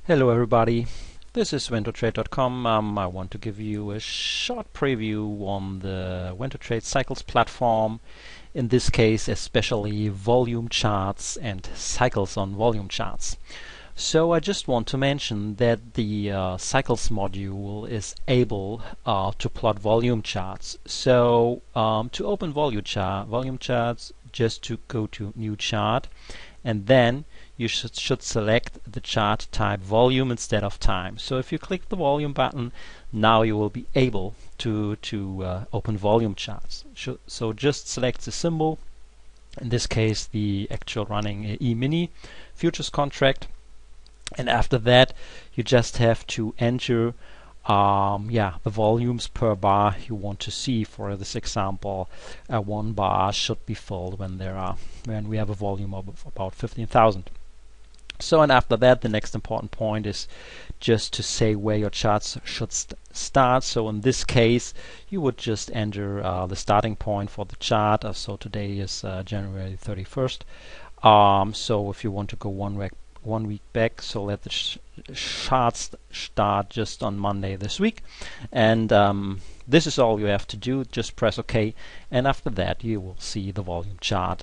Hello everybody, this is WinterTrade.com. I want to give you a short preview on the WinterTrade Cycles platform. In this case especially volume charts and cycles on volume charts. So I just want to mention that the Cycles module is able to plot volume charts. So to open volume charts, just to go to New Chart, and then you should select the chart type volume instead of time. So if you click the volume button, now you will be able to open volume charts. So just select the symbol, in this case the actual running E-mini futures contract, and after that you just have to enter the volumes per bar you want to see. For this example, 1 bar should be filled when we have a volume of about 15,000. So, and after that, the next important point is just to say where your charts should start. So in this case, you would just enter the starting point for the chart. So today is January 31st. So if you want to go one week back, so let the charts start just on Monday this week. And this is all you have to do. Just press OK, and after that you will see the volume chart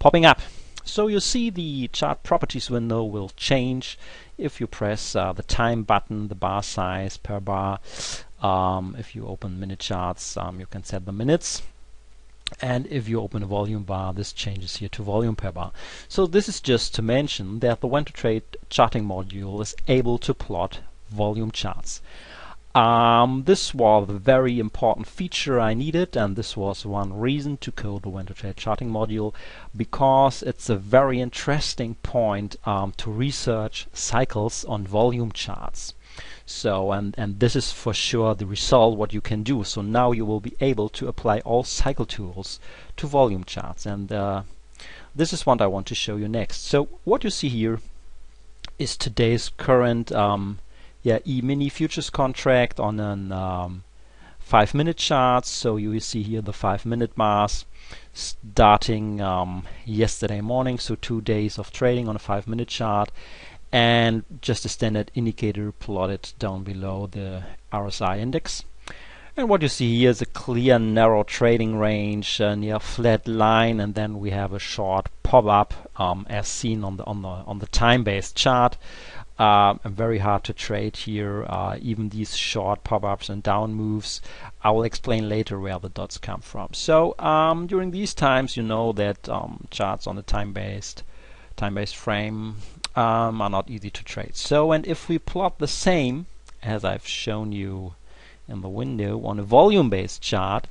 popping up. So you see the chart properties window will change if you press the time button, the bar size per bar. If you open minute charts, you can set the minutes. And if you open a volume bar, this changes here to volume per bar. So this is just to mention that the WinterTrade charting module is able to plot volume charts. This was a very important feature I needed, and this was one reason to code the WinterTrade charting module, because it's a very interesting point to research cycles on volume charts. So and this is for sure the result what you can do. So now you will be able to apply all cycle tools to volume charts, and this is what I want to show you next. So what you see here is today's current E-mini futures contract on an 5-minute chart. So you will see here the 5-minute bars starting yesterday morning, so 2 days of trading on a 5-minute chart, and just a standard indicator plotted down below the RSI index. And what you see here is a clear narrow trading range near a flat line, and then we have a short pop-up as seen on the time-based chart. Very hard to trade here, even these short pop-ups and down moves. I will explain later where the dots come from. So during these times, you know that charts on the time-based frame are not easy to trade. So, and if we plot the same as I've shown you in the window on a volume-based chart,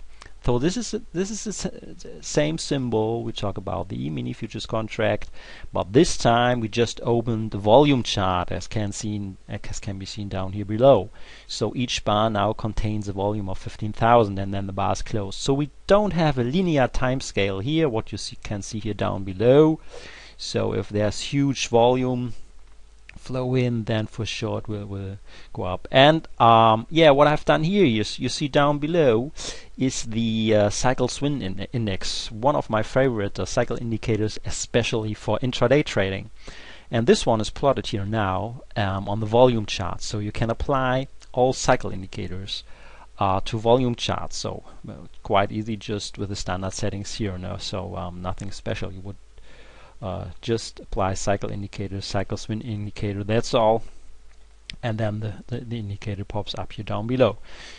so this is the same symbol. We talk about the E-mini futures contract, but this time we just opened the volume chart, as can be seen down here below. So each bar now contains a volume of 15,000, and then the bars close. So we don't have a linear time scale here, what you can see here down below. So if there's huge volume flow in, then for sure it will go up. And what I've done here, you see down below, is the cycle swing index, one of my favorite cycle indicators, especially for intraday trading. And this one is plotted here now on the volume chart. So you can apply all cycle indicators to volume charts. So quite easy, just with the standard settings here. So nothing special. You would just apply cycle indicator, cycle swing indicator, that's all, and then the indicator pops up here down below.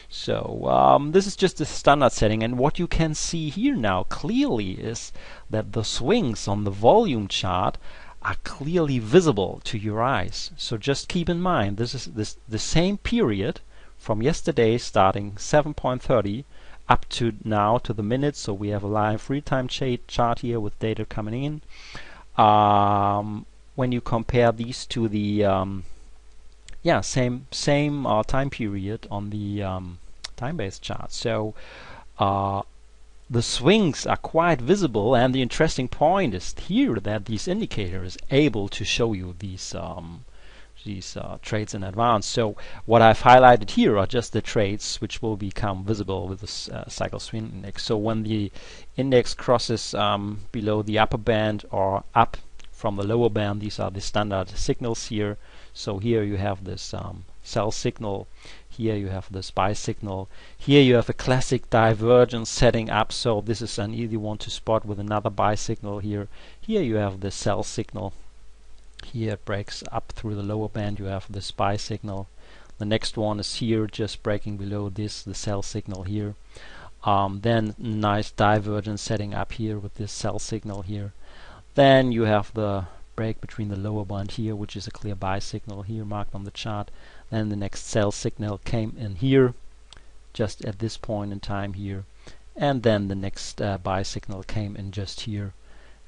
So this is just the standard setting, and what you can see here now clearly is that the swings on the volume chart are clearly visible to your eyes. So just keep in mind, this is the same period from yesterday, starting 7:30 up to now to the minute. So we have a live real-time chart here with data coming in. When you compare these to the same time period on the time-based chart, so the swings are quite visible, and the interesting point is here that these indicators are able to show you these trades in advance. So what I've highlighted here are just the trades which will become visible with this cycle swing index. So when the index crosses below the upper band or up from the lower band, these are the standard signals here. So here you have this sell signal, here you have this buy signal, here you have a classic divergence setting up, so this is an easy one to spot with another buy signal here. Here you have the sell signal, here it breaks up through the lower band, you have this buy signal. The next one is here, just breaking below this, the sell signal here. Then nice divergence setting up here with this sell signal here. Then you have the break between the lower band here, which is a clear buy signal here marked on the chart. Then the next sell signal came in here, just at this point in time here. And then the next buy signal came in just here,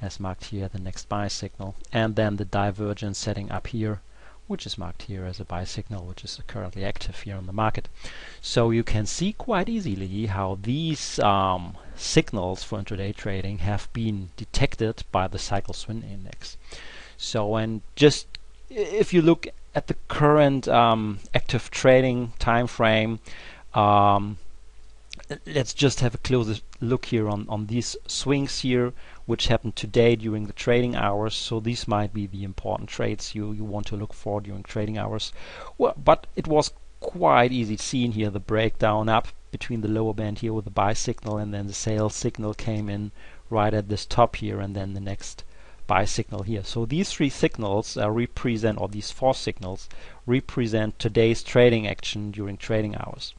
as marked here, the next buy signal. And then the divergence setting up here, which is marked here as a buy signal, which is currently active here on the market. So you can see quite easily how these signals for intraday trading have been detected by the cycle swing index. So, and just if you look at the current active trading time frame, let's just have a closer look here on these swings here, which happened today during the trading hours. So these might be the important trades you want to look for during trading hours. Well, but it was quite easy seeing here the breakdown up between the lower band here with the buy signal, and then the sell signal came in right at this top here, and then the next buy signal here. So these three signals represent, or these four signals represent today's trading action during trading hours.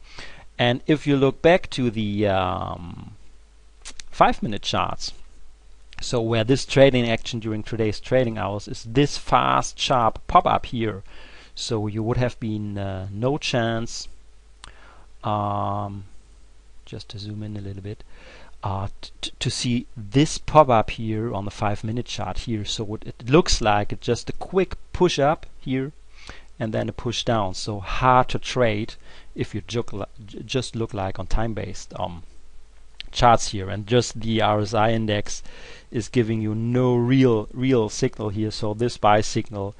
And if you look back to the 5-minute charts, so where this trading action during today's trading hours is this fast sharp pop up here, so you would have been no chance, just to zoom in a little bit, to see this pop up here on the 5-minute chart here. So it looks like it's just a quick push up here and then a push down, so hard to trade if you just look like on time-based charts here, and just the RSI index is giving you no real signal here. So this buy signal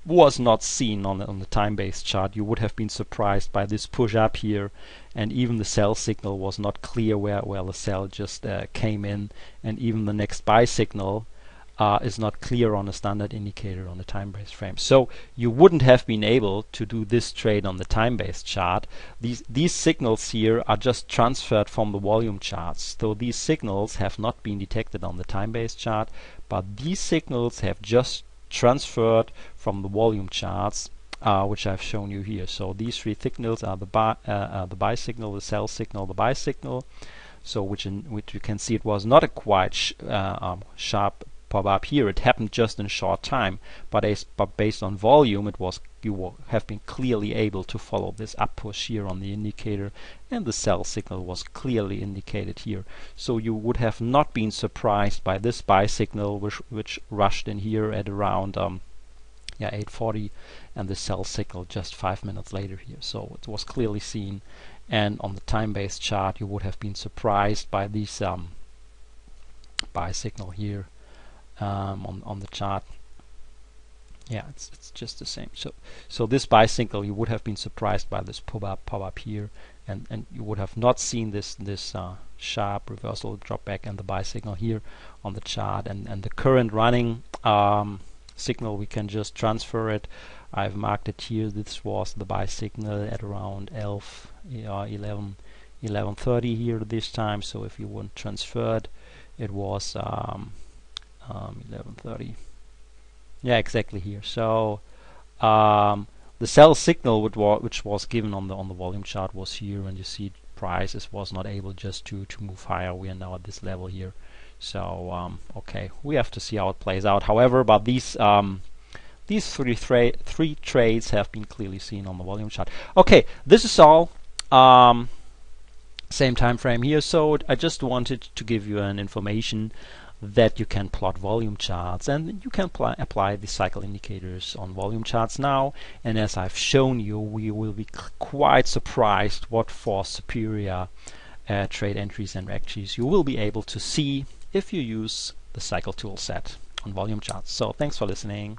was not seen on the time-based chart. You would have been surprised by this push up here, and even the sell signal was not clear where the sell just came in, and even the next buy signal is not clear on a standard indicator on the time-based frame. So you wouldn't have been able to do this trade on the time-based chart. These signals here are just transferred from the volume charts. So these signals have not been detected on the time-based chart, but these signals have just transferred from the volume charts, which I've shown you here. So these three signals are the buy signal, the sell signal, the buy signal. So which you can see it was not a quite sharp pop up here. It happened just in a short time, but based on volume, you have been clearly able to follow this up push here on the indicator, and the sell signal was clearly indicated here. So you would have not been surprised by this buy signal, which rushed in here at around 8:40, and the sell signal just 5 minutes later here. So it was clearly seen, and on the time-based chart, you would have been surprised by this buy signal here. On the chart, yeah, it's just the same. So this buy signal, you would have been surprised by this pop up here, and you would have not seen this sharp reversal drop back and the buy signal here on the chart, and the current running signal, we can just transfer it. I've marked it here. This was the buy signal at around 11:30 here this time. So if you want transferred, it was 11:30. Yeah, exactly here. So the sell signal which was given on the volume chart was here, and you see prices was not able just to move higher. We are now at this level here. So okay, we have to see how it plays out. However, but these three trades have been clearly seen on the volume chart. Okay, this is all. Same time frame here. So I just wanted to give you an information that you can plot volume charts, and you can apply the cycle indicators on volume charts now. And as I've shown you, we will be quite surprised what for superior trade entries and actions you will be able to see if you use the cycle tool set on volume charts. So thanks for listening.